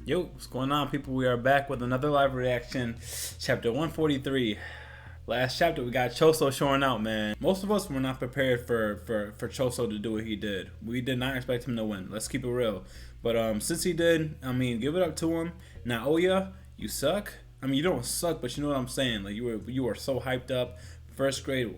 Yo, what's going on, people? We are back with another live reaction. Chapter 143. Last chapter, we got Choso showing out, man. Most of us were not prepared for Choso to do what he did. We did not expect him to win. Let's keep it real. But since he did, I mean, give it up to him. Naoya, you suck. I mean, you don't suck, but you know what I'm saying. Like you were so hyped up. First grade,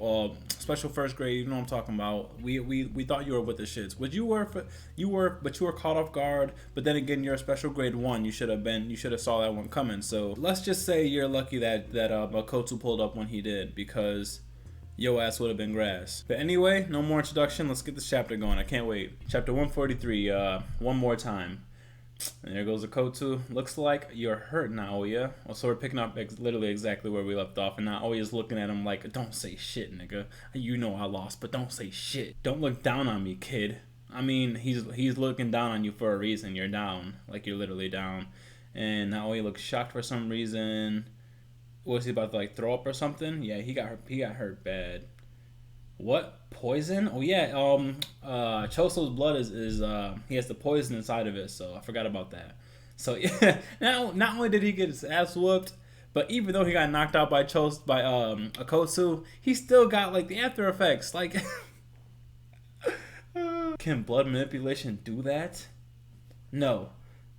special first grade. You know what I'm talking about. We thought you were with the shits, but you were caught off guard. But then again, you're a special grade 1. You should have saw that one coming. So let's just say you're lucky that okkotsu pulled up when he did, because yo ass would have been grass. But anyway, no more introduction. Let's get this chapter going. I can't wait. Chapter 143. One more time. And there goes okkotsu. Looks like you're hurt, Naoya. So we're picking up literally exactly where we left off. And Naoya's looking at him like, don't say shit, nigga. You know I lost, but don't say shit. Don't look down on me, kid. I mean, he's looking down on you for a reason. You're down. Like, you're literally down. And Naoya looks shocked for some reason. Was he about to, like, throw up or something? Yeah, he got hurt bad. What? Poison? Oh yeah, Choso's blood is he has the poison inside of it, so I forgot about that. So yeah, now not only did he get his ass whooped, but even though he got knocked out by okkotsu, he still got like the after effects. Like, can blood manipulation do that? No,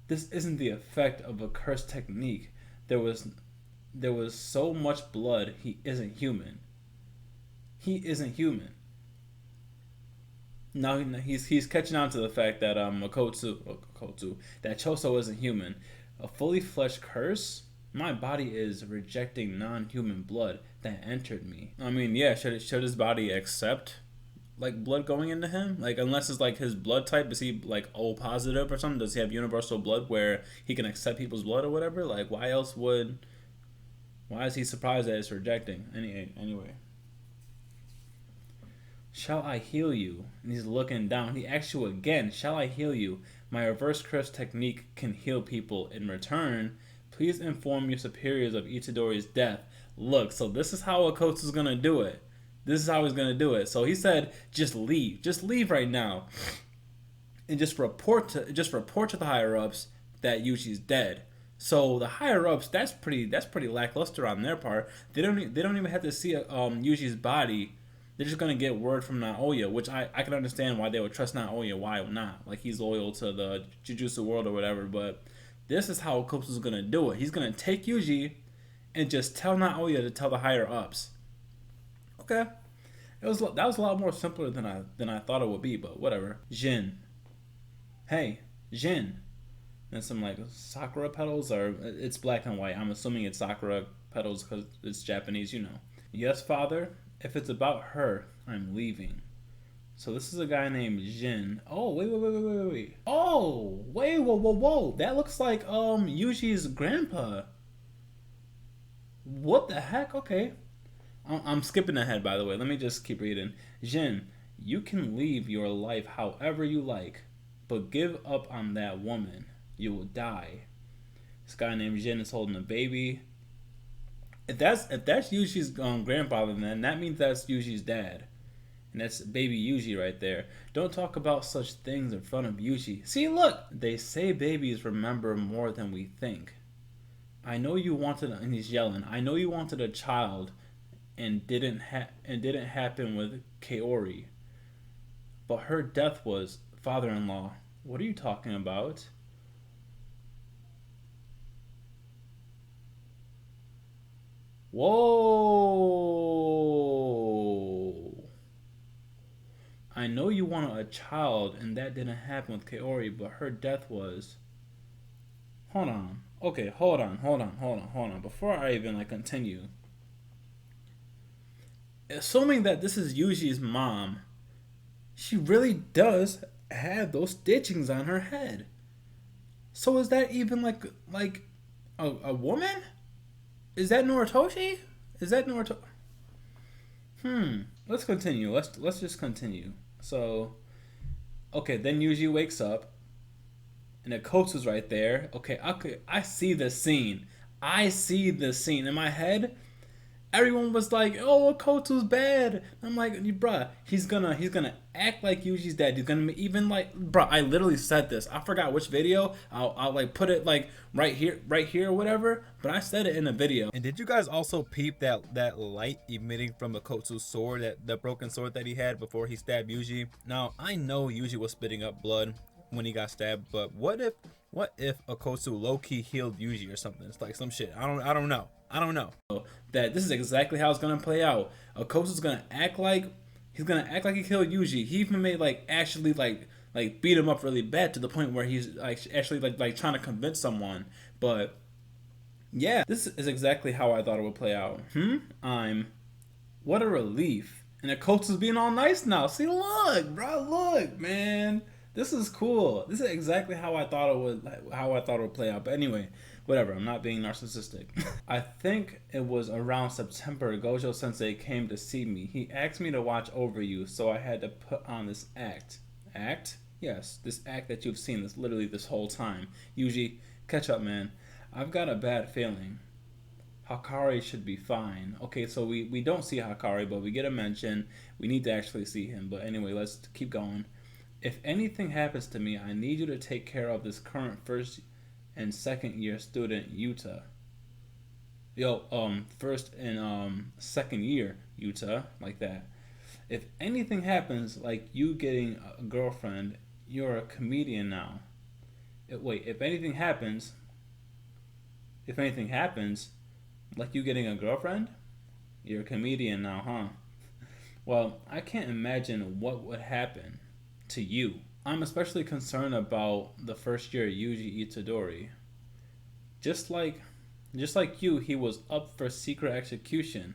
this isn't the effect of a cursed technique. There was so much blood. He isn't human. He isn't human. Now he's catching on to the fact that okkotsu, that Choso isn't human. A fully fleshed curse? My body is rejecting non-human blood that entered me. I mean, yeah, should his body accept like blood going into him? Like, unless it's like his blood type, is he like O positive or something? Does he have universal blood where he can accept people's blood or whatever? Like, why is he surprised that it's rejecting? Anyway. Shall I heal you? And he's looking down. He asks you again, shall I heal you? My reverse curse technique can heal people. In return, please inform your superiors of Itadori's death. Look, so this is how okkotsu's gonna do it. This is how he's gonna do it. So he said, just leave. Just leave right now. And just report to the higher ups that Yuji's dead. So the higher ups, that's pretty lackluster on their part. They don't even have to see Yuji's body. They're just going to get word from Naoya, which I can understand why they would trust Naoya, why not. Like, he's loyal to the Jujutsu world or whatever, but this is how okkotsu's going to do it. He's going to take Yuji and just tell Naoya to tell the higher ups. Okay. That was a lot more simpler than I thought it would be, but whatever. Jin. Hey, Jin. And some, like, sakura petals, or it's black and white. I'm assuming it's sakura petals because it's Japanese, you know. Yes, father. If it's about her, I'm leaving. So this is a guy named Jin. Oh, wait. Oh, wait, whoa. That looks like Yuji's grandpa. What the heck? Okay. I'm skipping ahead, by the way. Let me just keep reading. Jin, you can leave your life however you like, but give up on that woman. You will die. This guy named Jin is holding a baby. If that's Yuji's grandfather, then that means that's Yuji's dad. And that's baby Yuji right there. Don't talk about such things in front of Yuji. See, look! They say babies remember more than we think. I know you wanted, and he's yelling, I know you wanted a child and didn't happen with Kaori. But her death was father-in-law. What are you talking about? Whoa! I know you wanted a child and that didn't happen with Kaori, but her death was... Hold on. Okay, hold on. Before I even continue. Assuming that this is Yuji's mom, she really does have those stitchings on her head. So is that even like a woman? Is that Noritoshi? Let's continue. Let's just continue. So, okay, then Yuji wakes up, and okkotsu's right there. Okay, I see the scene. In my head, everyone was like, "Oh, Okkotsu's bad." I'm like, "Bruh, he's gonna act like Yuji's dad. He's gonna even like, bruh." I literally said this. I forgot which video. I'll like put it like right here, or whatever. But I said it in a video. And did you guys also peep that light emitting from Okkotsu's sword, that broken sword that he had before he stabbed Yuji? Now I know Yuji was spitting up blood when he got stabbed, but what if Okkotsu low-key healed Yuji or something? It's like some shit. I don't know. I don't know. That this is exactly how it's gonna play out. Okkotsu's gonna act like he killed Yuji. He even made like actually like beat him up really bad to the point where he's like actually like trying to convince someone. But yeah, this is exactly how I thought it would play out. What a relief. And Okkotsu's being all nice now. See, look, bro, look, man. This is cool. This is exactly how I thought it would play out. But anyway, whatever. I'm not being narcissistic. I think it was around September. Gojo Sensei came to see me. He asked me to watch over you, so I had to put on this act. Act? Yes, this act that you've seen this literally this whole time. Yuji, catch up, man. I've got a bad feeling. Hakari should be fine. Okay, so we don't see Hakari, but we get a mention. We need to actually see him. But anyway, let's keep going. If anything happens to me, I need you to take care of this current first and second year student, Yuta. First and second year, Yuta, like that. If anything happens, like you getting a girlfriend, you're a comedian now. If anything happens, like you getting a girlfriend, you're a comedian now, huh? Well, I can't imagine what would happen to you. I'm especially concerned about the first year Yuji Itadori. Just like you, he was up for secret execution.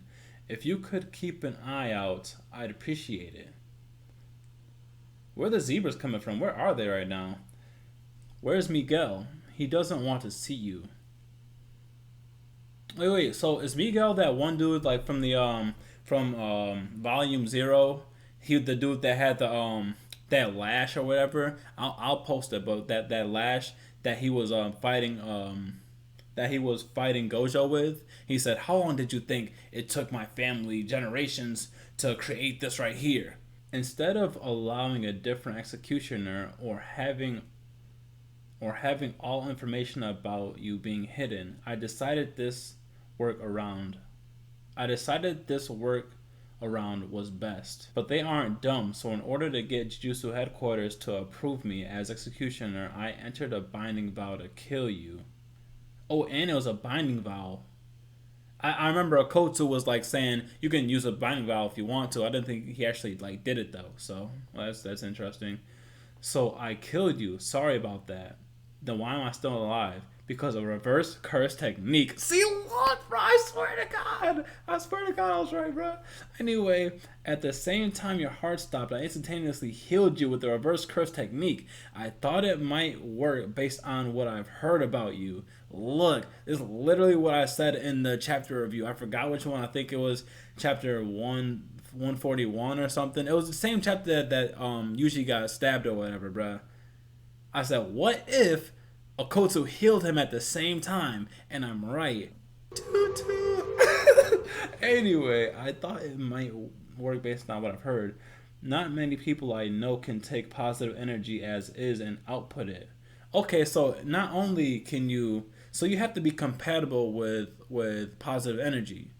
If you could keep an eye out, I'd appreciate it. Where are the zebras coming from? Where are they right now? Where's Miguel? He doesn't want to see you. Wait. So is Miguel that one dude like from the Volume 0? The dude that had the that lash or whatever. I'll post it, but that lash that he was fighting Gojo with. He said, "How long did you think it took my family generations to create this right here?" Instead of allowing a different executioner or having all information about you being hidden, I decided this work around was best. But they aren't dumb, so in order to get Jujutsu headquarters to approve me as executioner, I entered a binding vow to kill you. Oh, and it was a binding vow. I remember Okkotsu was like saying you can use a binding vow if you want to. I didn't think he actually like did it though. So that's interesting. So I killed you. Sorry about that. Then why am I still alive? Because of reverse curse technique. See, look, bro, I swear to God I was right, bro. Anyway, at the same time your heart stopped, I instantaneously healed you with the reverse curse technique. I thought it might work based on what I've heard about you. Look, this is literally what I said in the chapter review. I forgot which one. I think it was chapter 141 or something. It was the same chapter that Yuji got stabbed or whatever, bro. I said, what if Okkotsu healed him at the same time? And I'm right. Anyway, I thought it might work based on what I've heard. Not many people I know can take positive energy as is and output it. Okay, so not only can you, so you have to be compatible with positive energy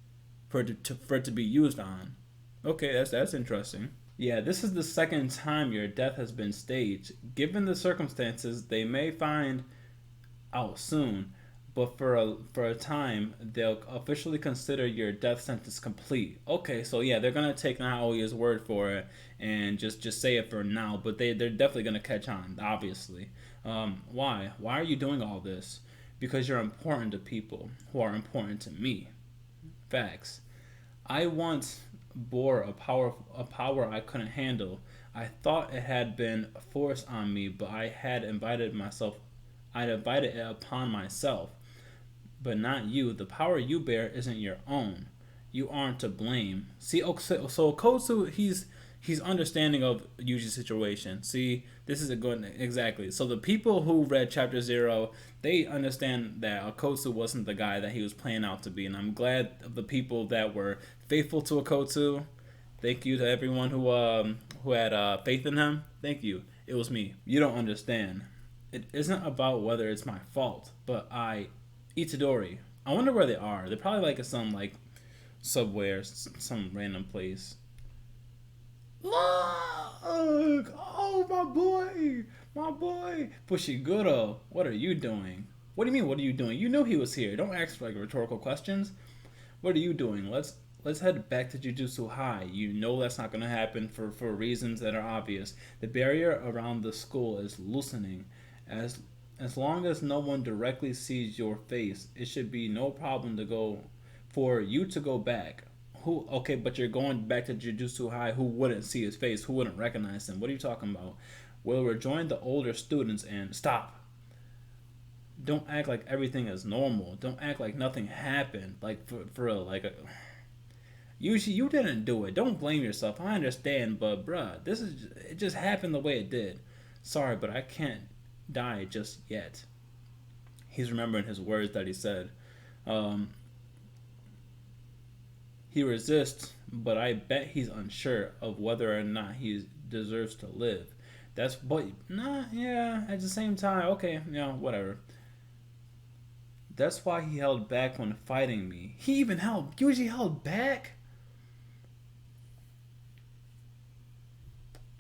for it to be used on. Okay, that's interesting. Yeah, this is the second time your death has been staged. Given the circumstances, they may find out soon, but for a time, they'll officially consider your death sentence complete. Okay, so yeah, they're gonna take Naoya's word for it and just say it for now, but they're definitely gonna catch on, obviously. Why? Why are you doing all this? Because you're important to people who are important to me. Facts. I once bore a power I couldn't handle. I thought it had been forced on me, but I'd invited it upon myself. But not you. The power you bear isn't your own. You aren't to blame. See, so Okkotsu, he's understanding of Yuji's situation. See, this is a good exactly. So the people who read Chapter 0, they understand that Okkotsu wasn't the guy that he was playing out to be, and I'm glad of the people that were faithful to Okkotsu. Thank you to everyone who had faith in him. Thank you. It was me. You don't understand. It isn't about whether it's my fault, but Itadori. I wonder where they are. They're probably like at some like subway or some random place. Look! Oh, my boy, Fushiguro. What are you doing? What do you mean? What are you doing? You knew he was here. Don't ask like rhetorical questions. What are you doing? Let's head back to Jujutsu High. You know that's not gonna happen for reasons that are obvious. The barrier around the school is loosening. As long as no one directly sees your face, it should be no problem to go for you to go back. Who? Okay, but you're going back to Jujutsu High. Who wouldn't see his face? Who wouldn't recognize him? What are you talking about? We'll rejoin the older students and stop. Don't act like everything is normal. Don't act like nothing happened. Like for real, usually you didn't do it. Don't blame yourself. I understand, but bruh, it just happened the way it did. Sorry, but I can't die just yet. He's remembering his words that he said. He resists, but I bet he's unsure of whether or not he deserves to live. Yeah, at the same time, okay, whatever. That's why he held back when fighting me. He even Yuji held back?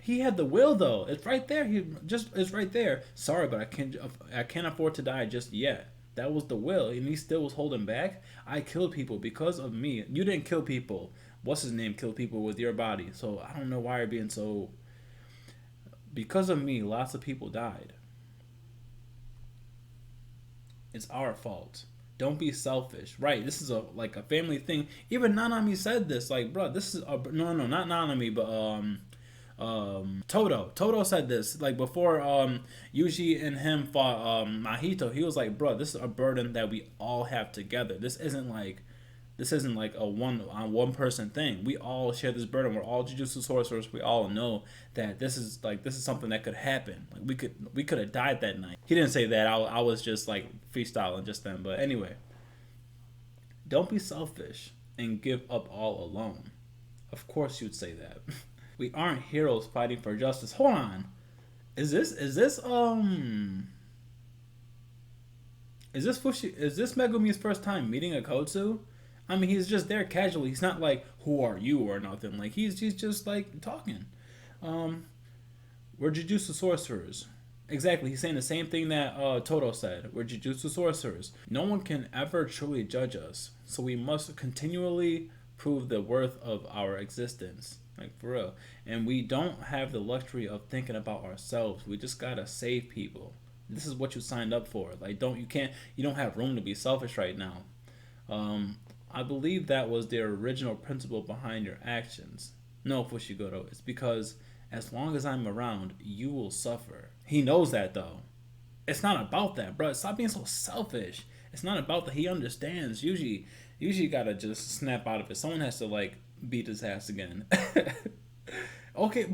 He had the will though. It's right there. It's right there. Sorry, but I can't afford to die just yet. That was the will, and he still was holding back. I killed people because of me. You didn't kill people. What's his name killed people with your body. So I don't know why you're being so. Because of me, lots of people died. It's our fault. Don't be selfish. Right, this is a family thing. Even Nanami said this. Like, bro, this is no, not Nanami, but Toto said this like before Yuji and him fought Mahito. He was like, bro, this is a burden that we all have together. This isn't like a one person thing. We all share this burden. We're all Jujutsu sorcerers. We all know that this is something that could happen. Like we could have died that night. He didn't say that. I was just like freestyling just then. But anyway, don't be selfish and give up all alone. Of course you'd say that. We aren't heroes fighting for justice. Hold on. Is this Megumi's first time meeting Okkotsu? I mean, he's just there casually. He's not like, who are you or nothing. Like he's just like talking. We're Jujutsu sorcerers. Exactly. He's saying the same thing that Toto said. We're Jujutsu sorcerers. No one can ever truly judge us. So we must continually prove the worth of our existence. Like for real. And we don't have the luxury of thinking about ourselves. We just gotta save people. This is what you signed up for. Like you don't have room to be selfish right now. I believe that was their original principle behind your actions. No, Fushiguro, it's because as long as I'm around, you will suffer. He knows that though. It's not about that, bro. Stop being so selfish. It's not about that. He understands. Usually gotta snap out of it. Someone has to like beat his ass again. Okay.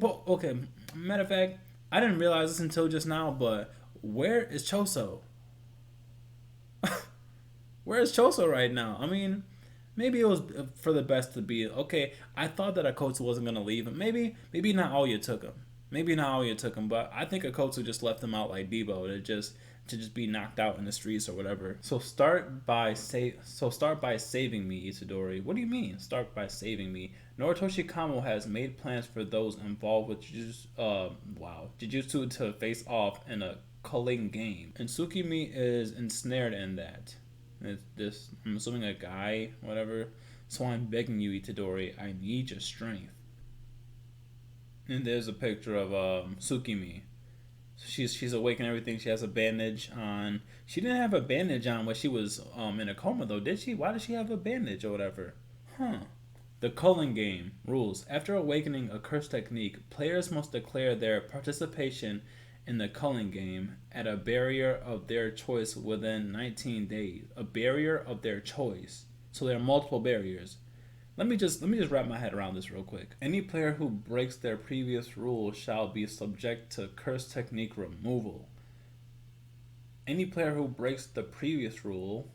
Matter of fact, I didn't realize this until just now, but where is Choso? Where is Choso right now? I mean, maybe it was for the best to be okay. I thought that Okkotsu wasn't gonna leave him. Maybe not Aoya took him. But I think Okkotsu just left him out like Debo to just be knocked out in the streets or whatever. So start by saving me, Itadori. What do you mean? Start by saving me. Noritoshi Kamo has made plans for those involved with Jujutsu to face off in a culling game, and Tsukimi is ensnared in that. This, I'm assuming a guy, whatever. So I'm begging you, Itadori, I need your strength. And there's a picture of Tsukimi. She's awake and everything. She has a bandage on. She didn't have a bandage on when she was in a coma though, did she? Why did she have a bandage or whatever? The culling game rules. After awakening a curse technique, players must declare their participation in the culling game at a barrier of their choice within 19 days. A barrier of their choice. So there are multiple barriers. Let me just wrap my head around this real quick. Any player who breaks their previous rule shall be subject to curse technique removal. Any player who breaks the previous rule.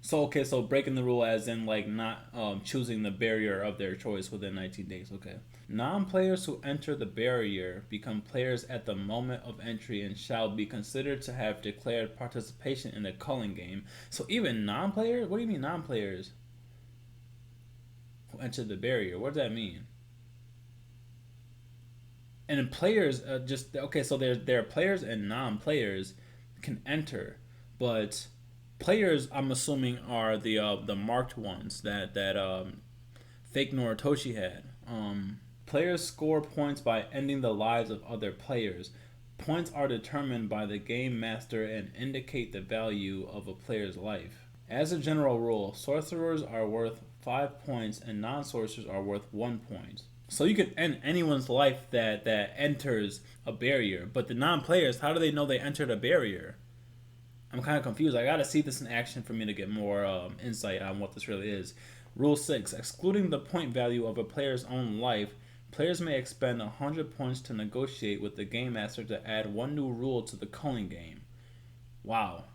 So okay, so breaking the rule as in like not choosing the barrier of their choice within 19 days. Okay. Non-players who enter the barrier become players at the moment of entry and shall be considered to have declared participation in the culling game. So even non-players? What do you mean non-players who enter the barrier? What does that mean? And players just okay. So there are players and non-players can enter, but players I'm assuming are the marked ones that fake Noritoshi had. Players score points by ending the lives of other players. Points are determined by the game master and indicate the value of a player's life. As a general rule, sorcerers are worth 5 points and non-sorcerers are worth 1 point. So you can end anyone's life that enters a barrier, but the non-players, how do they know they entered a barrier? I'm kind of confused. I gotta see this in action for me to get more insight on what this really is. Rule 6. Excluding the point value of a player's own life, players may expend 100 points to negotiate with the game master to add one new rule to the culling game. Wow.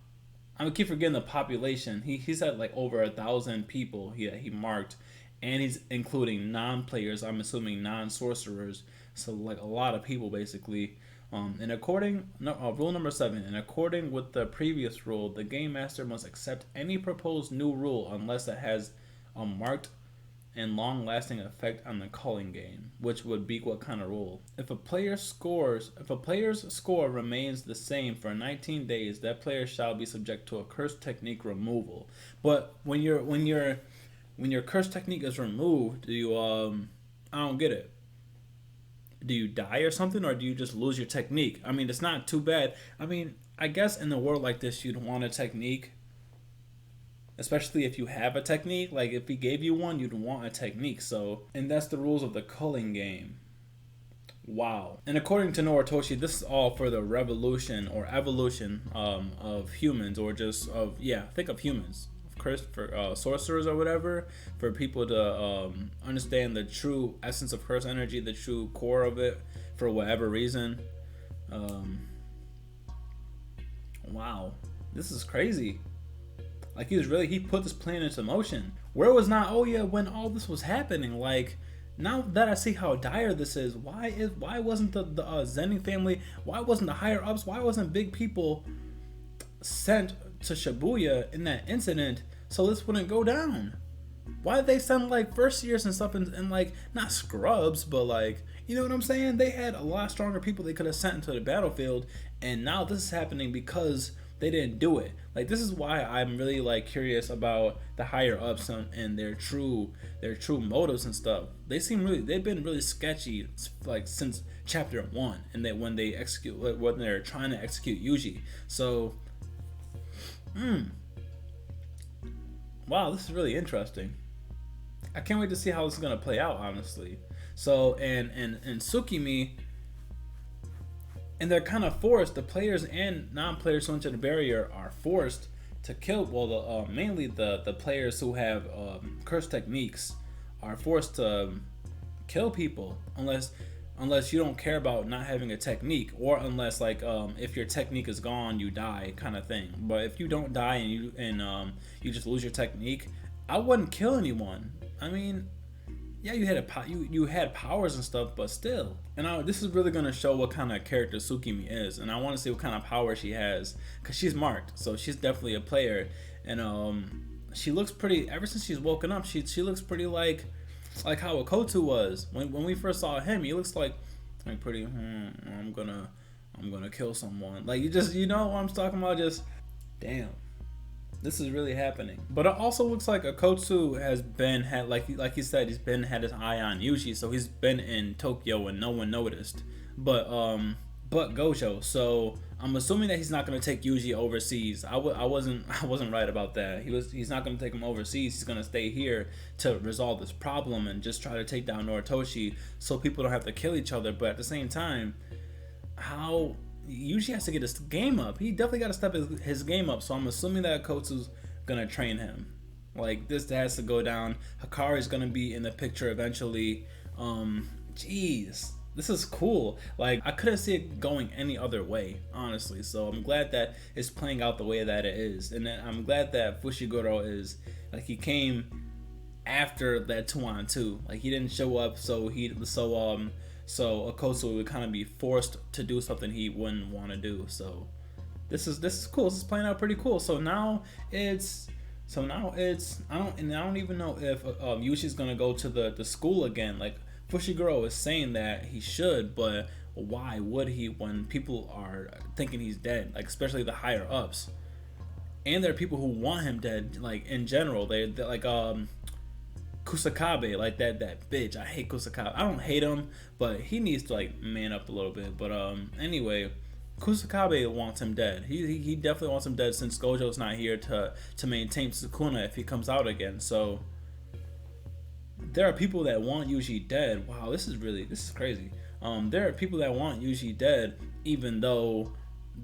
I'm gonna keep forgetting the population. He's at like over 1,000 people he marked, and he's including non-players. I'm assuming non-sorcerers. So like a lot of people basically. Rule number 7. In according with the previous rule, the game master must accept any proposed new rule unless it has a marked and long-lasting effect on the culling game, which would be what kind of rule? If a player's score remains the same for 19 days, that player shall be subject to a curse technique removal. But when your curse technique is removed, do you I don't get it. Do you die or something, or do you just lose your technique? I mean, it's not too bad. I mean, I guess in a world like this, you'd want a technique. Especially if you have a technique. Like, if he gave you one, you'd want a technique. So, and that's the rules of the culling game. Wow. And according to Noritoshi, this is all for the revolution or evolution of humans, or just think of humans. For sorcerers or whatever, for people to understand the true essence of curse energy, the true core of it, for whatever reason. Wow, this is crazy. Like he put this plan into motion. Where was N.O.A when all this was happening? Like, now that I see how dire this is, why wasn't the Zenin family? Why wasn't the higher ups? Why wasn't big people sent to Shibuya in that incident so this wouldn't go down? Why did they send like first years and stuff and like not scrubs, but like, you know what I'm saying? They had a lot stronger people they could have sent into the battlefield, and now this is happening because they didn't do it. Like, this is why I'm really like curious about the higher ups and their true motives and stuff. They've been really sketchy like since chapter 1, and that when they're trying to execute Yuji. So wow, this is really interesting. I can't wait to see how this is gonna play out, honestly. So and Tsukimi, and they're kind of forced. The players and non-players who enter the barrier are forced to kill. Well, mainly the players who have curse techniques are forced to kill people unless you don't care about not having a technique, or unless like if your technique is gone, you die, kind of thing. But if you don't die and you just lose your technique, I wouldn't kill anyone. I mean, yeah, you had powers and stuff, but still. And this is really gonna show what kind of character Tsukimi is, and I want to see what kind of power she has, cause she's marked, so she's definitely a player. And she looks pretty. Ever since she's woken up, she looks pretty like how Okkotsu was when we first saw him. He looks like pretty. I'm gonna kill someone. Like, you know what I'm talking about. Just damn, this is really happening. But it also looks like Okkotsu has had like he said, he's had his eye on Yuji, so he's been in Tokyo and no one noticed. But Gojo. So I'm assuming that he's not gonna take Yuji overseas. I wasn't right about that. He's not gonna take him overseas. He's gonna stay here to resolve this problem and just try to take down Noritoshi so people don't have to kill each other. But at the same time, how Yuji has to get his game up. He definitely got to step his game up. So I'm assuming that Okkotsu's gonna train him. Like this has to go down. Hikari's gonna be in the picture eventually. Jeez, this is cool. Like I couldn't see it going any other way, honestly. So I'm glad that it's playing out the way that it is, and I'm glad that Fushiguro is like he came after that 2-on-2. Like he didn't show up, so okkotsu would kind of be forced to do something he wouldn't want to do. So this is cool. This is playing out pretty cool. So now it's I don't even know if Yushi's gonna go to the school again. Like Fushiguro is saying that he should, but why would he when people are thinking he's dead? Like especially the higher ups, and there are people who want him dead. Like in general, they're like Kusakabe, like that bitch. I hate Kusakabe. I don't hate him, but he needs to like man up a little bit. But anyway, Kusakabe wants him dead. He definitely wants him dead since Gojo's not here to maintain Sukuna if he comes out again. So there are people that want Yuji dead. Wow, this is crazy. There are people that want Yuji dead even though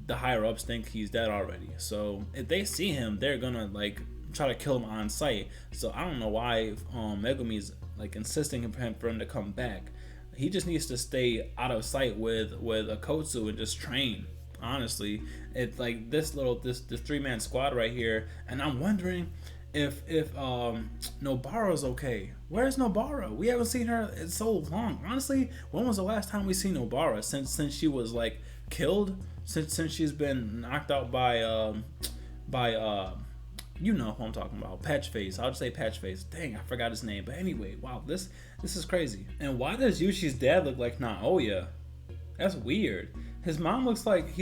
the higher ups think he's dead already. So if they see him, they're gonna like try to kill him on sight. So I don't know why Megumi's like insisting for him to come back. He just needs to stay out of sight with okkotsu and just train. Honestly, it's like this 3-man squad right here, and I'm wondering if Nobara's okay. Where's Nobara? We haven't seen her in so long. Honestly, when was the last time we seen Nobara? Since she was like killed? Since she's been knocked out by you know who I'm talking about, Patchface. I'll just say Patchface. Dang, I forgot his name. But anyway, wow, this is crazy. And why does Yushi's dad look like Naoya? That's weird. His mom looks like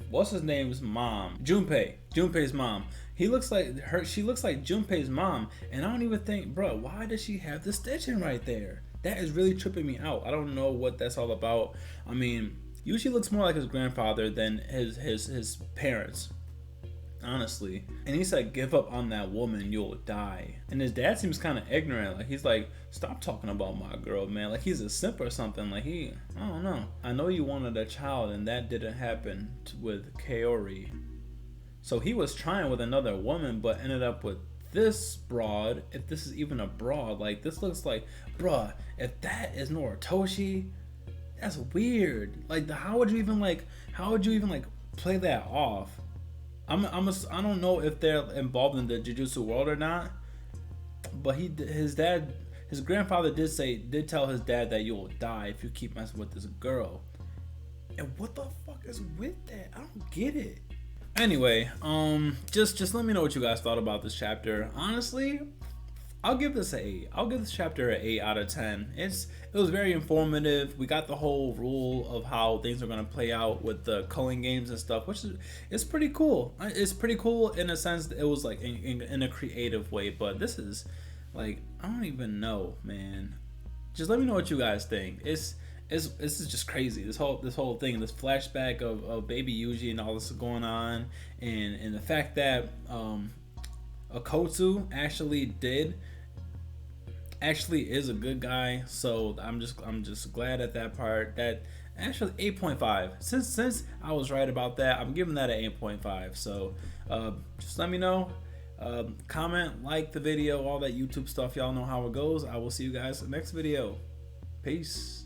what's his name's mom? Junpei's mom. He looks like her. She looks like Junpei's mom. And I don't even think, bro, why does she have the stitching right there? That is really tripping me out. I don't know what that's all about. I mean, Yuji looks more like his grandfather than his parents, honestly. And he said, "Give up on that woman, you'll die." And his dad seems kind of ignorant. Like he's like, "Stop talking about my girl, man." Like he's a simp or something. Like I don't know. I know you wanted a child, and that didn't happen with Kaori. So he was trying with another woman, but ended up with this broad. If this is even a broad, like this looks like, bruh. If that is Noritoshi. That's weird. Like, how would you even play that off? I don't know if they're involved in the Jujutsu world or not. But his grandfather did tell his dad that you will die if you keep messing with this girl. And what the fuck is with that? I don't get it. Anyway, just let me know what you guys thought about this chapter. Honestly, I'll give this an 8. I'll give this chapter an 8 out of 10. It was very informative. We got the whole rule of how things are gonna play out with the culling games and stuff, which it's pretty cool. It's pretty cool in a sense that it was like in a creative way. But this is like, I don't even know, man. Just let me know what you guys think. This is just crazy. This whole thing, this flashback of baby Yuji and all this going on, and the fact that okkotsu actually is a good guy. So I'm just glad at that part. That actually 8.5. Since I was right about that, I'm giving that an 8.5. So just let me know. Comment, like the video, all that YouTube stuff. Y'all know how it goes. I will see you guys in the next video. Peace.